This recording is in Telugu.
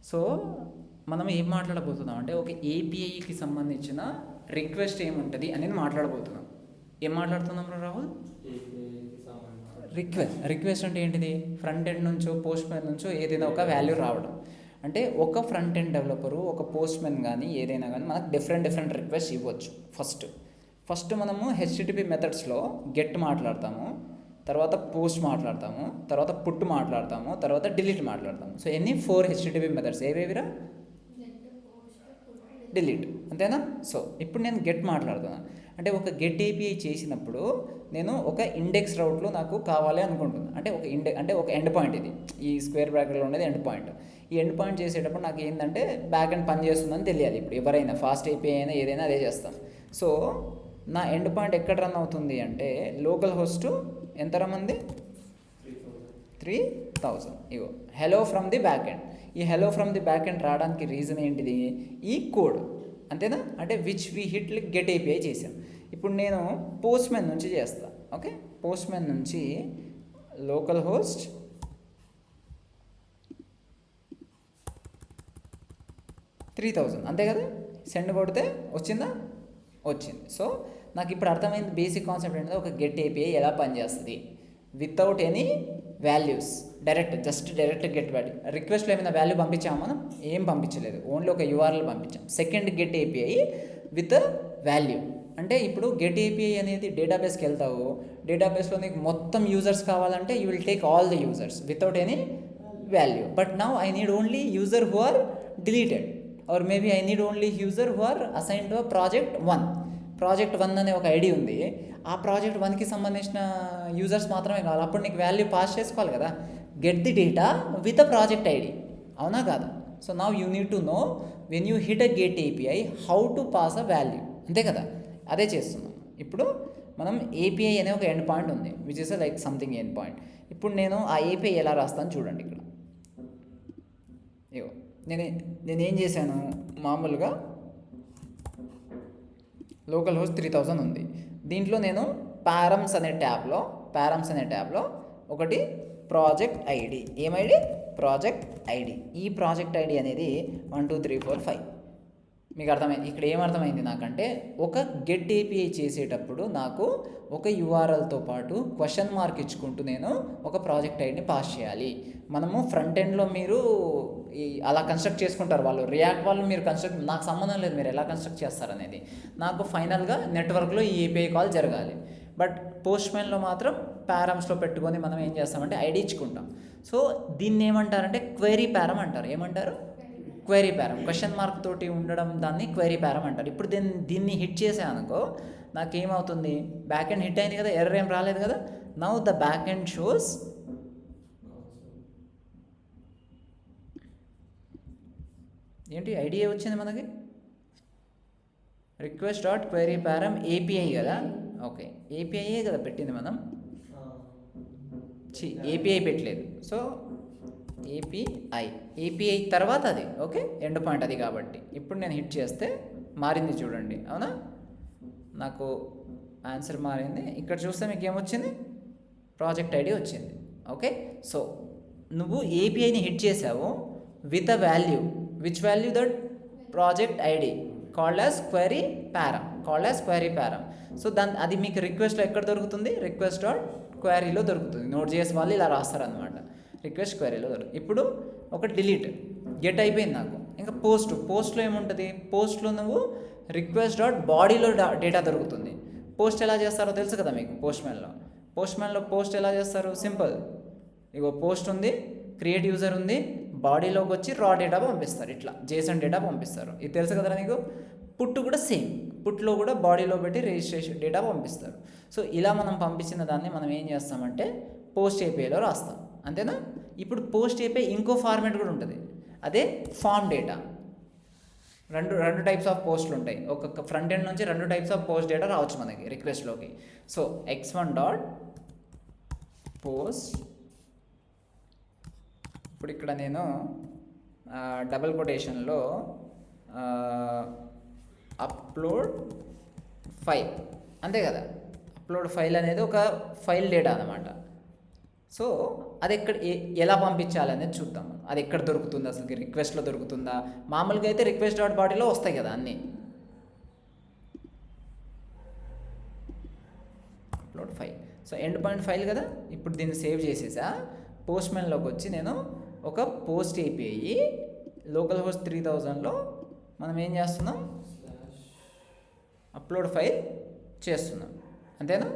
సో మనం ఏం మాట్లాడబోతున్నాం అంటే ఒక ఏపీఐకి సంబంధించిన రిక్వెస్ట్ ఏముంటుంది అనేది మాట్లాడబోతున్నాం. ఏం మాట్లాడుతున్నాం రాహుల్? రిక్వెస్ట్ అంటే ఏంటిది? ఫ్రంట్ ఎండ్ నుంచో పోస్ట్ మ్యాన్ నుంచో ఏదైనా ఒక వాల్యూ రావడం. అంటే ఒక ఫ్రంట్ ఎండ్ డెవలపరు, ఒక పోస్ట్ మ్యాన్ కానీ ఏదైనా కానీ మనకు డిఫరెంట్ రిక్వెస్ట్ ఇవ్వచ్చు. ఫస్ట్ మనము హెచ్టిటిపి మెథడ్స్లో గెట్ మాట్లాడతాము, తర్వాత పోస్ట్ మాట్లాడతాము, తర్వాత పుట్ మాట్లాడతాము, తర్వాత డిలీట్ మాట్లాడతాము. సో ఎన్ని 4 హెచ్టిటిపి మెథడ్స్ ఏవేవిరా? డిలీట్, అంతేనా? సో ఇప్పుడు నేను గెట్ మాట్లాడుతున్నాను. అంటే ఒక గెట్ ఏపీఐ చేసినప్పుడు నేను ఒక ఇండెక్స్ రౌట్లో నాకు కావాలి అనుకుంటున్నాను. అంటే ఒక ఎండ్ పాయింట్, ఇది ఈ స్క్వేర్ బ్రాకెట్లో ఉండేది ఎండ్ పాయింట్. ఈ ఎండ్ పాయింట్ చేసేటప్పుడు నాకు ఏంటంటే బ్యాక్ ఎండ్ పని చేస్తుందని తెలియాలి. ఇప్పుడు ఎవరైనా ఫాస్ట్ ఏపీఐ అయినా ఏదైనా అదే చేస్తాం. సో నా ఎండ్ పాయింట్ ఎక్కడ రన్ అవుతుంది అంటే లోకల్ హోస్ట్ ఎంత రమ్మంది? 3000. ఇగో hello from the back end. ఈ hello from the back end రావడానికి రీజన్ ఏంటిది? ఈ కోడ్, అంతేనా? అంటే which we hit get API చేసాం. ఇప్పుడు నేను పోస్ట్ మ్యాన్ నుంచి చేస్తా. ఓకే, పోస్ట్ మ్యాన్ నుంచి లోకల్ హోస్ట్ 3000, అంతే కదా? సెండ్ కొడితే వచ్చిందా? వచ్చింది. సో నాకు ఇప్పుడు అర్థమైంది బేసిక్ కాన్సెప్ట్ ఏంటంటే ఒక గెట్ ఏపీఐ ఎలా పనిచేస్తుంది without any values. Direct get value. రిక్వెస్ట్లో ఏమైనా వాల్యూ పంపించాము మనం? ఏం పంపించలేదు, ఓన్లీ ఒక యూఆర్ఎల్ పంపించాం. Second get API with value. అంటే ఇప్పుడు గెట్ ఏపీఐ అనేది డేటాబేస్కి వెళ్తావు, డేటాబేస్లో నీకు మొత్తం యూజర్స్ కావాలంటే you will take all the users without any value. But now I need only user who are deleted, or maybe I need only user who are assign to project 1. Project 1 అనే ఒక ఐడి ఉంది. ఆ ప్రాజెక్ట్ 1కి సంబంధించిన యూజర్స్ మాత్రమే కావాలి. అప్పుడు నీకు వాల్యూ పాస్ చేసుకోవాలి కదా. Get the data with a project ID, అవునా కాదా? So now you need to know when you hit a get API how to pass a value, అంతే కదా? అదే చేస్తున్నాం. ఇప్పుడు మనం ఏపీఐ అనే ఒక ఎండ్ పాయింట్ ఉంది which is like something end point. ఇప్పుడు నేను ఆ ఏపీఐ ఎలా రాస్తాను చూడండి. ఇక్కడ ఇగో నేనేం చేశాను, మామూలుగా లోకల్ హోస్ట్ 3000 ఉంది. దీంట్లో నేను పారమ్స్ అనే ట్యాబ్లో ఒకటి ప్రాజెక్ట్ ఐడి, ఏమైడి? Project ID. ఈ ప్రాజెక్ట్ ఐడి అనేది 1 2 3 4 5. మీకు అర్థమైంది? ఇక్కడ ఏమర్థమైంది నాకంటే ఒక గెట్ ఏపీఐ చేసేటప్పుడు నాకు ఒక యూఆర్ఎల్తో పాటు క్వశ్చన్ మార్క్ ఇచ్చుకుంటూ నేను ఒక ప్రాజెక్ట్ ఐడిని పాస్ చేయాలి. మనము ఫ్రంట్ ఎండ్లో మీరు అలా కన్స్ట్రక్ట్ చేసుకుంటారు వాళ్ళు, రియాక్ట్ వాళ్ళు. మీరు నాకు సంబంధం లేదు మీరు ఎలా కన్స్ట్రక్ట్ చేస్తారనేది. నాకు ఫైనల్గా నెట్వర్క్లో ఈ ఏపీఐ కాల్ జరగాలి. బట్ పోస్ట్ మ్యాన్లో మాత్రం పారమ్స్లో పెట్టుకొని మనం ఏం చేస్తామంటే ఐడి ఇచ్చుకుంటాం. సో దీన్ని ఏమంటారంటే క్వెరీ పారం అంటారు. ఏమంటారు? క్వెరీ పారం. క్వశ్చన్ మార్క్ తోటి ఉండడం దాన్ని క్వెరీ పారం అంటారు. ఇప్పుడు దీన్ని హిట్ చేసానుకో నాకేమవుతుంది? బ్యాక్ ఎండ్ హిట్ అయింది కదా, ఎర్రర్ ఏం రాలేదు కదా. Now the back end shows ఏంటి ఐడియా వచ్చింది మనకి, రిక్వెస్ట్ డాట్ క్వెరీ పారం ఏపీఐ కదా. ఓకే, ఏపీఐయే కదా పెట్టింది మనం, ఏపీఐ పెట్టలేదు. సో ఏపీఐ తర్వాత అది ఓకే ఎండ్ పాయింట్ అది కాబట్టి. ఇప్పుడు నేను హిట్ చేస్తే మారింది చూడండి, అవునా? నాకు ఆన్సర్ మారింది. ఇక్కడ చూస్తే మీకు ఏమొచ్చింది? ప్రాజెక్ట్ ఐడి వచ్చింది. ఓకే, సో నువ్వు ఏపీఐని హిట్ చేసావు with a value. Which value? That project ID called as query పారం. సో అది మీకు రిక్వెస్ట్లో ఎక్కడ దొరుకుతుంది? రిక్వెస్ట్ డాట్ క్వెరీలో దొరుకుతుంది. నోట్ చేసి వాళ్ళు ఇలా రాస్తారనమాట, రిక్వెస్ట్ క్వెరీలో దొరుకుతుంది. ఇప్పుడు ఒక డిలీట్ గెట్ అయిపోయింది నాకు. ఇంకా పోస్ట్లో ఏముంటుంది? పోస్ట్లో నువ్వు రిక్వెస్ట్ డాట్ బాడీలో డేటా దొరుకుతుంది. పోస్ట్ ఎలా చేస్తారో తెలుసు కదా మీకు. పోస్ట్ మ్యాన్లో ఎలా చేస్తారు? సింపుల్. ఇగో పోస్ట్ ఉంది, క్రియేట్ యూజర్ ఉంది, బాడీలోకి వచ్చి రా డేటా పంపిస్తారు, ఇట్లా జేసన్ డేటా పంపిస్తారు. ఇది తెలుసు కదా నీకు. పుట్టు కూడా సేమ్, పుట్లో కూడా బాడీలో పెట్టి రిజిస్ట్రేషన్ డేటా పంపిస్తారు. సో ఇలా మనం పంపించిన దాన్ని మనం ఏం చేస్తామంటే పోస్ట్ ఏపీఐలో రాస్తాం, అంతేనా? ఇప్పుడు పోస్ట్ ఏపీఐ ఇంకో ఫార్మాట్ కూడా ఉంటుంది, అదే ఫామ్ డేటా. రెండు టైప్స్ ఆఫ్ పోస్టులు ఉంటాయి. ఒక ఫ్రంట్ ఎండ్ నుంచి 2 టైప్స్ ఆఫ్ పోస్ట్ డేటా రావచ్చు మనకి రిక్వెస్ట్లోకి. So x1 dot post. ఇప్పుడు ఇక్కడ నేను డబుల్ కొటేషన్లో అప్లోడ్ ఫైల్, అంతే కదా. అప్లోడ్ ఫైల్ అనేది ఒక ఫైల్ డేటా అన్నమాట. సో అది ఎలా పంపించాలనేది చూద్దాం. అది ఎక్కడ దొరుకుతుంది అసలు, రిక్వెస్ట్లో దొరుకుతుందా? మామూలుగా అయితే రిక్వెస్ట్ డాట్ బాడీలో వస్తాయి కదా అన్నీ. Upload file. So end point file కదా, ఇప్పుడు దీన్ని సేవ్ చేసేసా. పోస్ట్మెన్లోకి వచ్చి నేను ఒక పోస్ట్ ఏపీఐ లోకల్ హోస్ట్ 3000లో మనం ఏం చేస్తున్నాం, అప్లోడ్ ఫైల్ చేస్తున్నాం, అంతేనా?